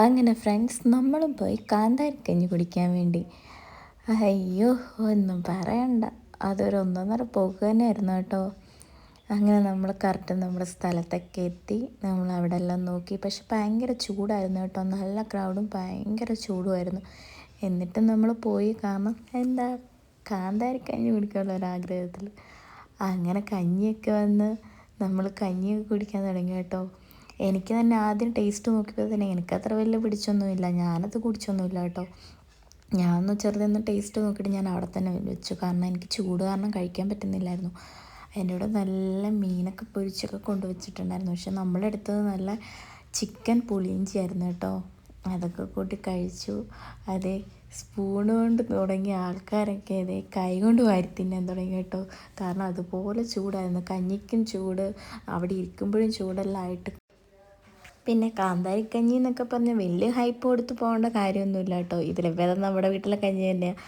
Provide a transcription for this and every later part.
അങ്ങനെ ഫ്രണ്ട്സ് നമ്മളും പോയി കാന്താരിക്കഞ്ഞി കുടിക്കാൻ വേണ്ടി. അയ്യോ, ഒന്നും പറയണ്ട, അതൊരു ഒന്നൊന്നര പോക്ക് തന്നെയായിരുന്നു കേട്ടോ. അങ്ങനെ നമ്മൾ കറക്റ്റ് നമ്മുടെ സ്ഥലത്തൊക്കെ എത്തി. നമ്മൾ അവിടെ എല്ലാം നോക്കി, പക്ഷെ ഭയങ്കര ചൂടായിരുന്നു കേട്ടോ. നല്ല ക്രൗഡും ഭയങ്കര ചൂടുമായിരുന്നു. എന്നിട്ടും നമ്മൾ പോയി, കാരണം എന്താ, കാന്താരിക്കഞ്ഞി കുടിക്കാനുള്ള ഒരാഗ്രഹത്തിൽ. അങ്ങനെ കഞ്ഞിയൊക്കെ വന്ന് നമ്മൾ കഞ്ഞിയൊക്കെ കുടിക്കാൻ തുടങ്ങി കേട്ടോ. എനിക്ക് തന്നെ ആദ്യം ടേസ്റ്റ് നോക്കിയപ്പോൾ തന്നെ എനിക്കത്ര വലിയ പിടിച്ചൊന്നുമില്ല, ഞാനത് കുടിച്ചൊന്നുമില്ല കേട്ടോ. ഞാനൊന്ന് ചെറുതൊന്ന് ടേസ്റ്റ് നോക്കിയിട്ട് ഞാൻ അവിടെ തന്നെ വെച്ചു, കാരണം എനിക്ക് ചൂട് കാരണം കഴിക്കാൻ പറ്റുന്നില്ലായിരുന്നു. അതിൻ്റെ കൂടെ നല്ല മീനൊക്കെ പൊരിച്ചൊക്കെ കൊണ്ടുവച്ചിട്ടുണ്ടായിരുന്നു. പക്ഷെ നമ്മളെടുത്തത് നല്ല ചിക്കൻ പുളിയിഞ്ചി ആയിരുന്നു കേട്ടോ. അതൊക്കെ കൂട്ടി കഴിച്ചു. അതേ സ്പൂണ് കൊണ്ട് തുടങ്ങിയ ആൾക്കാരൊക്കെ അതേ കൈ കൊണ്ട് വാരി തിന്നാൻ തുടങ്ങി കേട്ടോ. കാരണം അതുപോലെ ചൂടായിരുന്നു, കഞ്ഞിക്കും ചൂട്, അവിടെ ഇരിക്കുമ്പോഴും ചൂടെല്ലാം ആയിട്ട്. പിന്നെ കാന്താരിക്കഞ്ഞി എന്നൊക്കെ പറഞ്ഞാൽ വലിയ ഹൈപ്പ് കൊടുത്ത് പോകേണ്ട കാര്യമൊന്നുമില്ല കേട്ടോ. ഇതിലെ ഭേദം നമ്മുടെ വീട്ടിലെ കഞ്ഞി തന്നെയാണ്.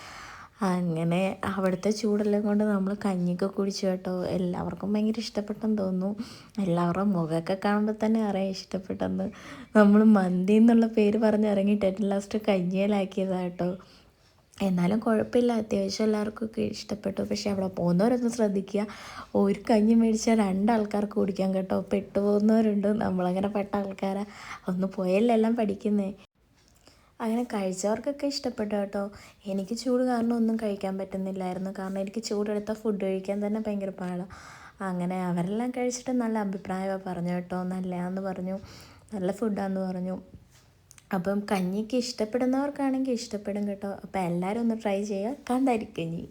അങ്ങനെ അവിടുത്തെ ചൂടെല്ലാം കൊണ്ട് നമ്മൾ കഞ്ഞിയൊക്കെ കുടിച്ചു കേട്ടോ. എല്ലാവർക്കും ഭയങ്കര ഇഷ്ടപ്പെട്ടെന്ന് തോന്നുന്നു. എല്ലാവരുടെ മുഖമൊക്കെ കാണുമ്പോൾ തന്നെ അറിയാം ഇഷ്ടപ്പെട്ടെന്ന്. നമ്മൾ മന്തി എന്നുള്ള പേര് പറഞ്ഞ് ഇറങ്ങിയിട്ട് ഏറ്റവും ലാസ്റ്റ് കഞ്ഞിയിലാക്കിയതാണ് കേട്ടോ. എന്നാലും കുഴപ്പമില്ല, അത്യാവശ്യം എല്ലാവർക്കൊക്കെ ഇഷ്ടപ്പെട്ടു. പക്ഷേ അവിടെ പോകുന്നവരൊന്ന് ശ്രദ്ധിക്കുക, ഒരു കഞ്ഞി മേടിച്ചാൽ രണ്ടാൾക്കാർക്ക് കുടിക്കാം കേട്ടോ. പെട്ടുപോകുന്നവരുണ്ട്, നമ്മളങ്ങനെ പെട്ട ആൾക്കാരാണ്. ഒന്ന് പോയല്ലെല്ലാം പഠിക്കുന്നേ. അങ്ങനെ കഴിച്ചവർക്കൊക്കെ ഇഷ്ടപ്പെട്ടു കേട്ടോ. എനിക്ക് ചൂട് കാരണം ഒന്നും കഴിക്കാൻ പറ്റുന്നില്ലായിരുന്നു, കാരണം എനിക്ക് ചൂടെടുത്താൽ ഫുഡ് കഴിക്കാൻ തന്നെ ഭയങ്കര പാടാണ്. അങ്ങനെ അവരെല്ലാം കഴിച്ചിട്ട് നല്ല അഭിപ്രായമാണ് പറഞ്ഞു കേട്ടോ. നല്ലതാണെന്ന് പറഞ്ഞു, നല്ല ഫുഡാണെന്ന് പറഞ്ഞു. അപ്പം കഞ്ഞിക്ക് ഇഷ്ടപ്പെടുന്നവർക്കാണെങ്കിൽ ഇഷ്ടപ്പെടും കേട്ടോ. അപ്പോൾ എല്ലാവരും ഒന്ന് ട്രൈ ചെയ്യുക കാന്താരിക്കഞ്ഞി.